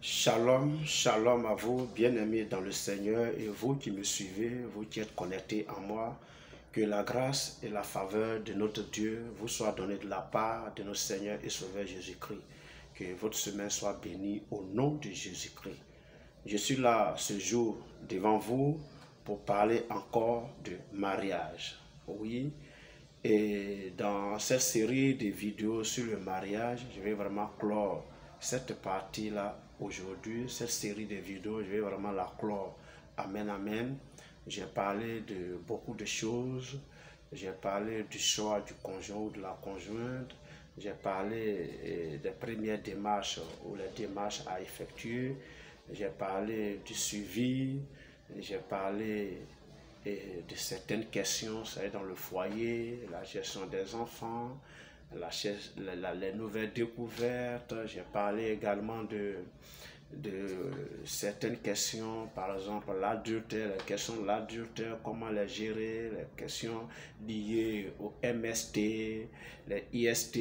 Shalom, shalom à vous, bien-aimés dans le Seigneur, et vous qui me suivez, vous qui êtes connectés à moi, que la grâce et la faveur de notre Dieu vous soient données de la part de notre Seigneur et Sauveur Jésus-Christ. Que votre semaine soit bénie au nom de Jésus-Christ. Je suis là ce jour devant vous pour parler encore de mariage. Oui, et dans cette série de vidéos sur le mariage, je vais vraiment clore cette partie-là aujourd'hui. Cette série de vidéos, je vais vraiment la clore. Amen, amen. J'ai parlé de beaucoup de choses. J'ai parlé du choix du conjoint ou de la conjointe. J'ai parlé des premières démarches ou les démarches à effectuer. J'ai parlé du suivi. J'ai parlé de certaines questions, ça est dans le foyer, la gestion des enfants, les nouvelles découvertes. J'ai parlé également de certaines questions, par exemple l'adultère, les questions de l'adultère, comment les gérer, les questions liées au MST, les IST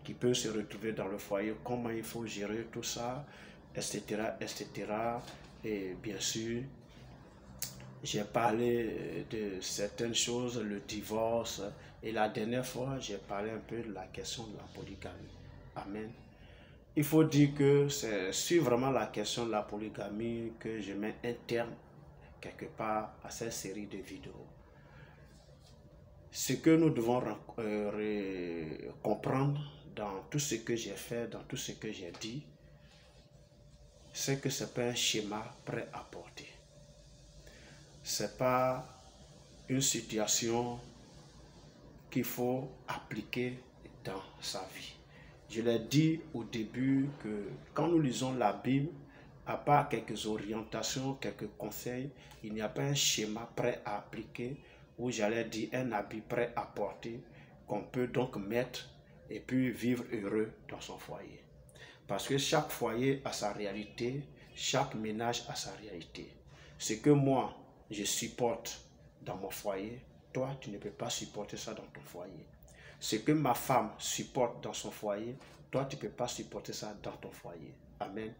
qui peuvent se retrouver dans le foyer, comment il faut gérer tout ça, etc., etc. Et bien sûr, j'ai parlé de certaines choses, le divorce, et la dernière fois, j'ai parlé un peu de la question de la polygamie. Amen. Il faut dire que c'est sur vraiment la question de la polygamie que je mets un terme quelque part à cette série de vidéos. Ce que nous devons comprendre dans tout ce que j'ai fait, dans tout ce que j'ai dit, c'est que ce n'est pas un schéma prêt à porter. Ce n'est pas une situation qu'il faut appliquer dans sa vie. Je l'ai dit au début que quand nous lisons la Bible, à part quelques orientations, quelques conseils, il n'y a pas un schéma prêt à appliquer ou j'allais dire un habit prêt à porter qu'on peut donc mettre et puis vivre heureux dans son foyer. Parce que chaque foyer a sa réalité, chaque ménage a sa réalité. Ce que moi, je supporte dans mon foyer, toi, tu ne peux pas supporter ça dans ton foyer. Ce que ma femme supporte dans son foyer, toi, tu ne peux pas supporter ça dans ton foyer. Amen.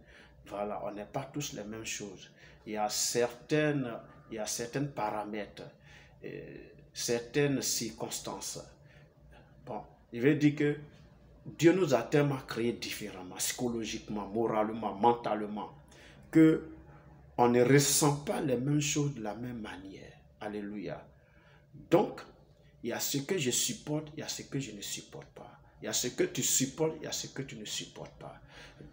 Voilà, on n'est pas tous les mêmes choses. Il y a certains paramètres, certaines circonstances. Bon, il veut dire que Dieu nous a tellement créés différemment, psychologiquement, moralement, mentalement, que on ne ressent pas les mêmes choses de la même manière. Alléluia. Donc, il y a ce que je supporte, il y a ce que je ne supporte pas. Il y a ce que tu supportes, il y a ce que tu ne supportes pas.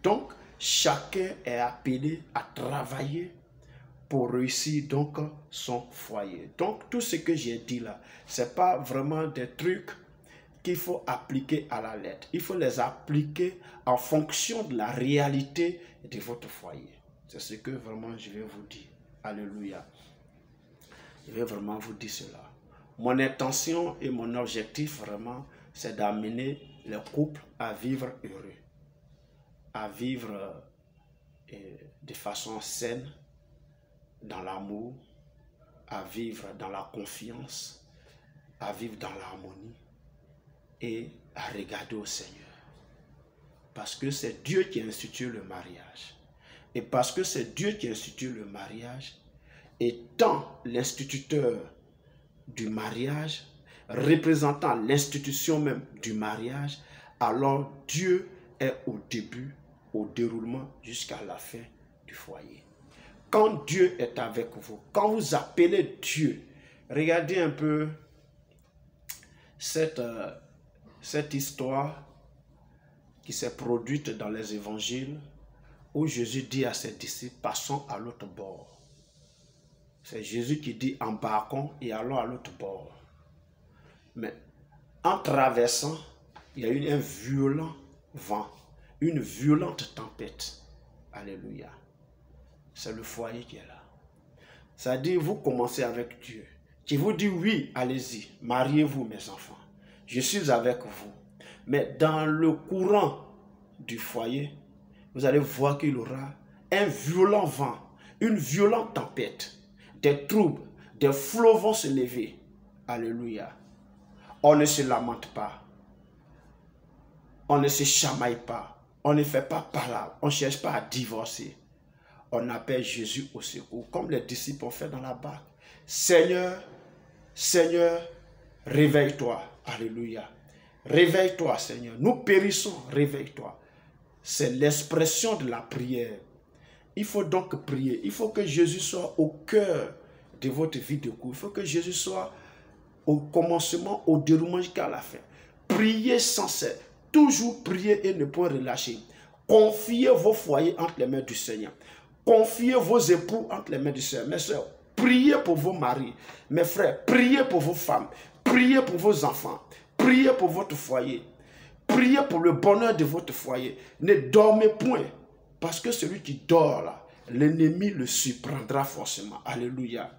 Donc, chacun est appelé à travailler pour réussir donc son foyer. Donc, tout ce que j'ai dit là, ce n'est pas vraiment des trucs qu'il faut appliquer à la lettre. Il faut les appliquer en fonction de la réalité de votre foyer. C'est ce que vraiment je vais vous dire. Alléluia. Je vais vraiment vous dire cela. Mon intention et mon objectif vraiment, c'est d'amener les couples à vivre heureux. À vivre de façon saine, dans l'amour, à vivre dans la confiance, à vivre dans l'harmonie et à regarder au Seigneur. Parce que c'est Dieu qui a institué le mariage. Et parce que c'est Dieu qui a institué le mariage, étant l'instituteur du mariage, représentant l'institution même du mariage, alors Dieu est au début, au déroulement jusqu'à la fin du foyer. Quand Dieu est avec vous, quand vous appelez Dieu, regardez un peu cette histoire qui s'est produite dans les évangiles où Jésus dit à ses disciples, passons à l'autre bord. C'est Jésus qui dit, embarquons et allons à l'autre bord. Mais en traversant, il y a eu un violent vent, une violente tempête. Alléluia. C'est le foyer qui est là. Ça dit, vous commencez avec Dieu, qui vous dit, oui, allez-y, mariez-vous mes enfants. Je suis avec vous. Mais dans le courant du foyer, vous allez voir qu'il y aura un violent vent, une violente tempête, des troubles, des flots vont se lever. Alléluia. On ne se lamente pas. On ne se chamaille pas. on ne fait pas palabre, on ne cherche pas à divorcer. On appelle Jésus au secours, comme les disciples ont fait dans la barque. Seigneur, Seigneur, réveille-toi. Alléluia. Réveille-toi, Seigneur. Nous périssons, réveille-toi. C'est l'expression de la prière. Il faut donc prier. Il faut que Jésus soit au cœur de votre vie de couple. Il faut que Jésus soit au commencement, au déroulement jusqu'à la fin. Priez sans cesse. Toujours prier et ne pas relâcher. Confiez vos foyers entre les mains du Seigneur. Confiez vos époux entre les mains du Seigneur. Mes soeurs, priez pour vos maris. Mes frères, priez pour vos femmes. Priez pour vos enfants. Priez pour votre foyer. Priez pour le bonheur de votre foyer. Ne dormez point. Parce que celui qui dort là, l'ennemi le surprendra forcément. Alléluia.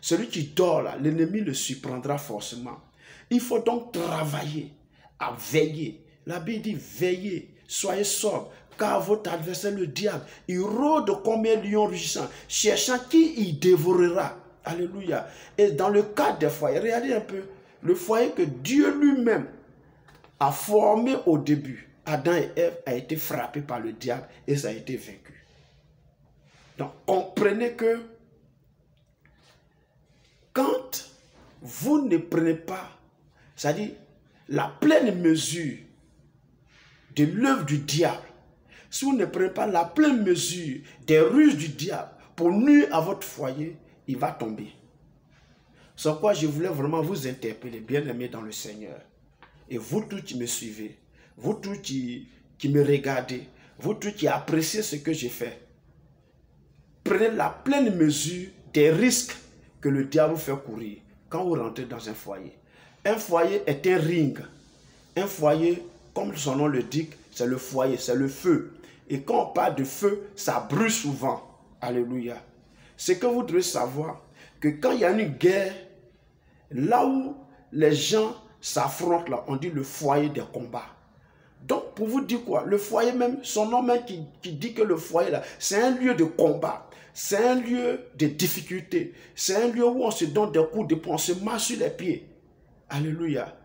Celui qui dort là, l'ennemi le surprendra forcément. Il faut donc travailler à veiller. La Bible dit veillez, soyez sobres, car votre adversaire le diable, il rôde comme un lion rugissant, cherchant qui il dévorera. Alléluia. Et dans le cadre des foyers, regardez un peu, le foyer que Dieu lui-même a formé au début, Adam et Ève a été frappé par le diable et ça a été vaincu. Donc comprenez que quand vous ne prenez pas, c'est-à-dire la pleine mesure de l'œuvre du diable, si vous ne prenez pas la pleine mesure des ruses du diable pour nuire à votre foyer, il va tomber. Sur quoi je voulais vraiment vous interpeller, bien-aimés dans le Seigneur. Et vous tous qui me suivez, vous tous qui me regardez, vous tous qui appréciez ce que j'ai fait, prenez la pleine mesure des risques que le diable vous fait courir quand vous rentrez dans un foyer. Un foyer est un ring. Un foyer, comme son nom le dit, c'est le foyer, c'est le feu. Et quand on parle de feu, ça brûle souvent. Alléluia. C'est que vous devez savoir que quand il y a une guerre, là où les gens s'affrontent, là, on dit le foyer des combats. Donc, pour vous dire quoi, le foyer même, son nom même qui dit que le foyer, là, c'est un lieu de combat. C'est un lieu de difficulté. C'est un lieu où on se donne des coups de poing, on se marche sur les pieds. Alléluia.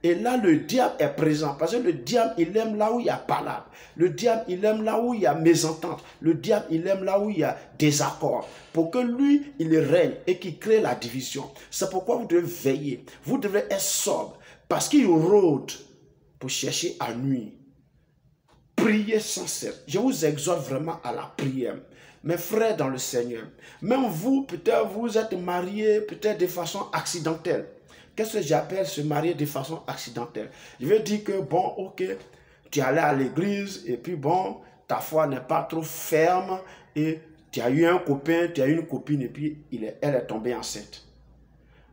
Et là, le diable est présent. Parce que le diable, il aime là où il y a palabre. Le diable, il aime là où il y a mésentente. Le diable, il aime là où il y a désaccord. Pour que lui, il règne et qu'il crée la division. C'est pourquoi vous devez veiller. Vous devez être sobre. Parce qu'il rôde pour chercher à nuire. Priez sans cesse. Je vous exhorte vraiment à la prière. Mes frères dans le Seigneur, même vous, peut-être vous êtes mariés, peut-être de façon accidentelle. Qu'est-ce que j'appelle se marier de façon accidentelle? Je veux dire que, bon, ok, tu es allé à l'église et puis bon, ta foi n'est pas trop ferme et tu as eu un copain, tu as eu une copine et puis elle est tombée enceinte.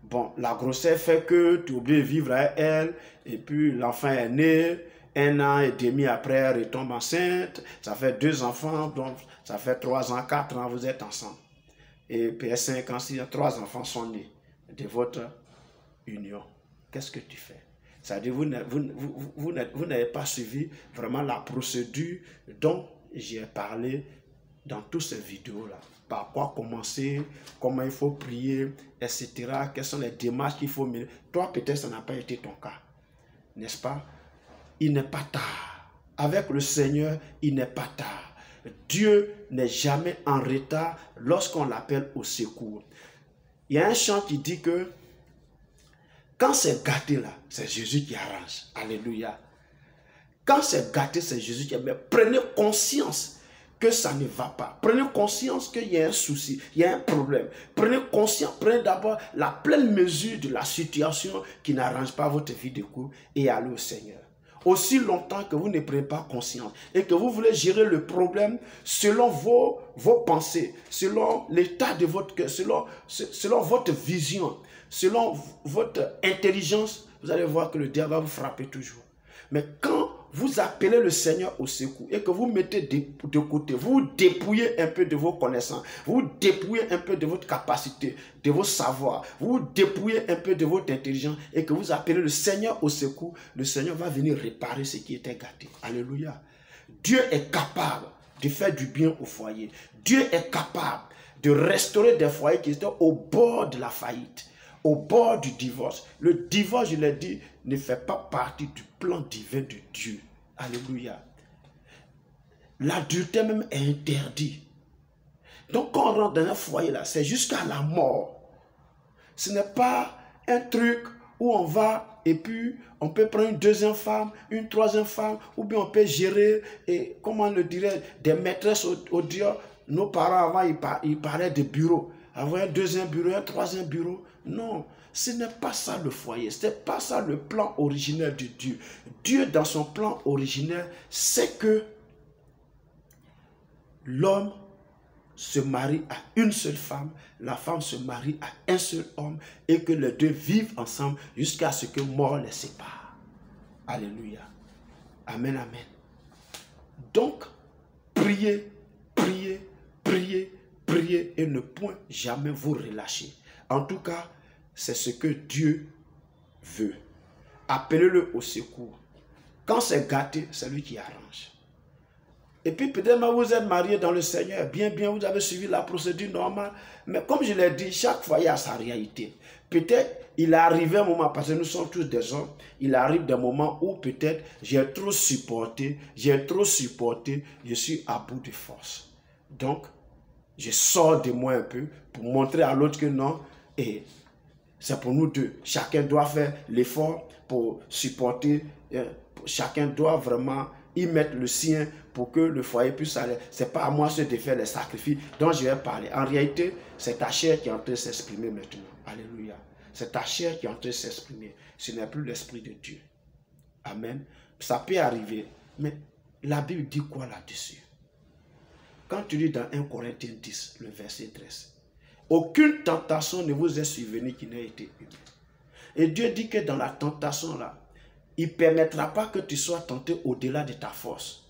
Bon, la grossesse fait que tu oublies de vivre avec elle et puis l'enfant est né. 1 an et demi après, elle retombe enceinte. Ça fait 2 enfants, donc ça fait 3 ans, 4 ans, vous êtes ensemble. Et puis 5 ans, 6 ans, 3 enfants sont nés de votre union. Qu'est-ce que tu fais? C'est-à-dire vous n'avez pas suivi vraiment la procédure dont j'ai parlé dans toutes ces vidéos-là. Par quoi commencer, comment il faut prier, etc. Quelles sont les démarches qu'il faut mener. Toi, peut-être, ça n'a pas été ton cas. N'est-ce pas? Il n'est pas tard. Avec le Seigneur, il n'est pas tard. Dieu n'est jamais en retard lorsqu'on l'appelle au secours. Il y a un chant qui dit que quand c'est gâté là, c'est Jésus qui arrange. Alléluia. Quand c'est gâté, c'est Jésus qui arrange. Mais prenez conscience que ça ne va pas. Prenez conscience qu'il y a un souci, il y a un problème. Prenez conscience, prenez d'abord la pleine mesure de la situation qui n'arrange pas votre vie de couple et allez au Seigneur. Aussi longtemps que vous ne prenez pas conscience et que vous voulez gérer le problème selon vos pensées, selon l'état de votre cœur, selon votre vision, selon votre intelligence, vous allez voir que le diable va vous frapper toujours. Mais quand vous appelez le Seigneur au secours et que vous mettez de côté, vous dépouillez un peu de vos connaissances, vous dépouillez un peu de votre capacité, de vos savoirs, vous dépouillez un peu de votre intelligence et que vous appelez le Seigneur au secours, le Seigneur va venir réparer ce qui était gâté. Alléluia. Dieu est capable de faire du bien au foyer. Dieu est capable de restaurer des foyers qui étaient au bord de la faillite, au bord du divorce. Le divorce, je l'ai dit, ne fait pas partie du plan divin de Dieu. Alléluia. L'adultère même est interdit. Donc quand on rentre dans un foyer là, c'est jusqu'à la mort. Ce n'est pas un truc où on va et puis on peut prendre une deuxième femme, une troisième femme, ou bien on peut gérer, et comment on le dirait, des maîtresses au Dieu. Nos parents avant, ils parlaient de bureaux. Avoir un deuxième bureau, un troisième bureau. Non, ce n'est pas ça le foyer. Ce n'est pas ça le plan originel de Dieu. Dieu, dans son plan originel, c'est que l'homme se marie à une seule femme, la femme se marie à un seul homme, et que les deux vivent ensemble jusqu'à ce que mort les sépare. Alléluia. Amen, amen. Donc, priez, priez, priez, priez et ne point jamais vous relâcher. En tout cas, c'est ce que Dieu veut. Appelez-le au secours. Quand c'est gâté, c'est lui qui arrange. Et puis peut-être vous êtes marié dans le Seigneur, bien, vous avez suivi la procédure normale. Mais comme je l'ai dit, chaque foyer a sa réalité. Peut-être il arrive un moment, parce que nous sommes tous des hommes, il arrive des moments où peut-être j'ai trop supporté, je suis à bout de force. Donc, je sors de moi un peu pour montrer à l'autre que non, et c'est pour nous deux. Chacun doit faire l'effort pour supporter, chacun doit vraiment y mettre le sien pour que le foyer puisse aller. Ce n'est pas à moi de faire les sacrifices dont je vais parler. En réalité, c'est ta chair qui est en train de s'exprimer maintenant. Alléluia. C'est ta chair qui est en train de s'exprimer. Ce n'est plus l'Esprit de Dieu. Amen. Ça peut arriver. Mais la Bible dit quoi là-dessus? Quand tu lis dans 1 Corinthiens 10, le verset 13, aucune tentation ne vous est survenue qui n'ait été humaine. Et Dieu dit que dans la tentation là, il ne permettra pas que tu sois tenté au-delà de ta force.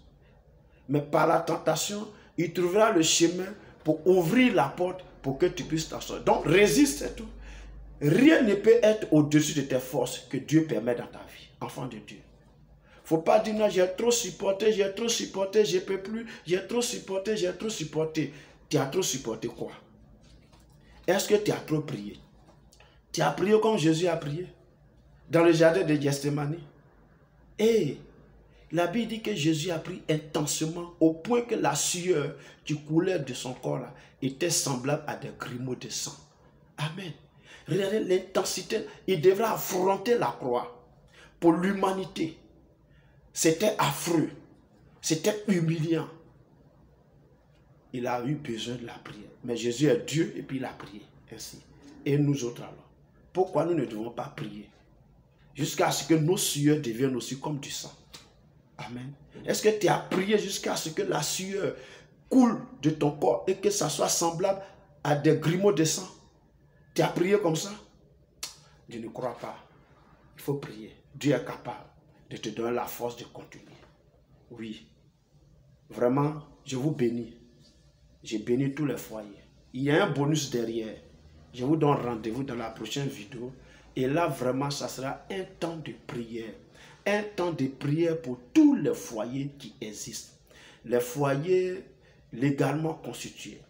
Mais par la tentation, il trouvera le chemin pour ouvrir la porte pour que tu puisses t'en sortir. Donc résiste, c'est tout. Rien ne peut être au-dessus de tes forces que Dieu permet dans ta vie, enfant de Dieu. Il ne faut pas dire non, j'ai trop supporté, je ne peux plus, j'ai trop supporté. Tu as trop supporté quoi? Est-ce que tu as trop prié? Tu as prié comme Jésus a prié dans le jardin de Gethsémani. Et la Bible dit que Jésus a prié intensément au point que la sueur qui coulait de son corps là, était semblable à des grumeaux de sang. Amen. Regardez l'intensité. Il devrait affronter la croix pour l'humanité. C'était affreux. C'était humiliant. Il a eu besoin de la prière. Mais Jésus est Dieu et puis il a prié ainsi. Et nous autres alors, pourquoi nous ne devons pas prier jusqu'à ce que nos sueurs deviennent aussi comme du sang? Amen. Est-ce que tu as prié jusqu'à ce que la sueur coule de ton corps et que ça soit semblable à des grumeaux de sang? Tu as prié comme ça? Je ne crois pas. Il faut prier. Dieu est capable de te donner la force de continuer. Oui. Vraiment, je vous bénis. J'ai béni tous les foyers. Il y a un bonus derrière. Je vous donne rendez-vous dans la prochaine vidéo. Et là, vraiment, ça sera un temps de prière. Un temps de prière pour tous les foyers qui existent. Les foyers légalement constitués.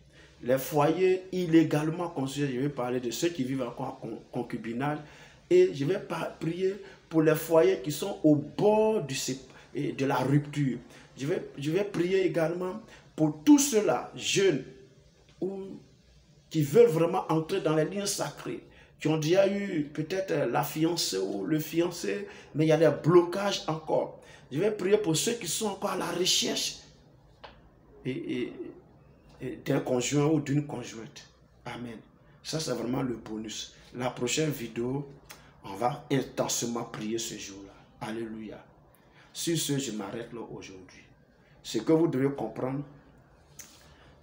Les foyers illégalement constitués. Je vais parler de ceux qui vivent encore en concubinage. Et je vais prier pour les foyers qui sont au bord de la rupture. Je vais prier également pour tous ceux-là, jeunes, qui veulent vraiment entrer dans les liens sacrés, qui ont déjà eu peut-être la fiancée ou le fiancé, mais il y a des blocages encore. Je vais prier pour ceux qui sont encore à la recherche d'un conjoint ou d'une conjointe. Amen. Ça, c'est vraiment le bonus. La prochaine vidéo, on va intensément prier ce jour-là. Alléluia. Sur ce, je m'arrête là aujourd'hui. Ce que vous devez comprendre,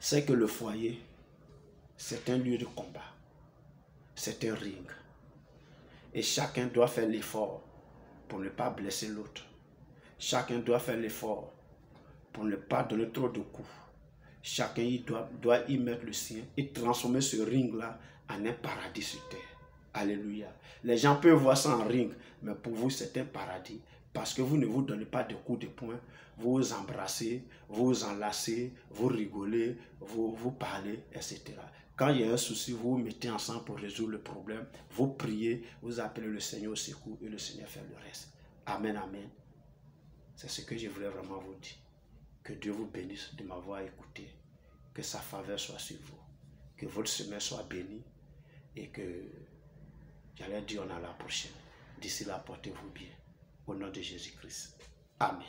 c'est que le foyer, c'est un lieu de combat. C'est un ring. Et chacun doit faire l'effort pour ne pas blesser l'autre. Chacun doit faire l'effort pour ne pas donner trop de coups. Chacun doit y mettre le sien et transformer ce ring-là en un paradis sur terre. Alléluia. Les gens peuvent voir ça en ring, mais pour vous, c'est un paradis. Parce que vous ne vous donnez pas de coups de poing, vous vous embrassez, vous vous enlacez, vous rigolez, vous parlez, etc. Quand il y a un souci, vous vous mettez ensemble pour résoudre le problème, vous priez, vous appelez le Seigneur au secours et le Seigneur fait le reste. Amen, amen. C'est ce que je voulais vraiment vous dire. Que Dieu vous bénisse de m'avoir écouté. Que sa faveur soit sur vous. Que votre semaine soit bénie. Et que, j'allais dire, on a la prochaine. D'ici là, portez-vous bien. Au nom de Jésus-Christ. Amen.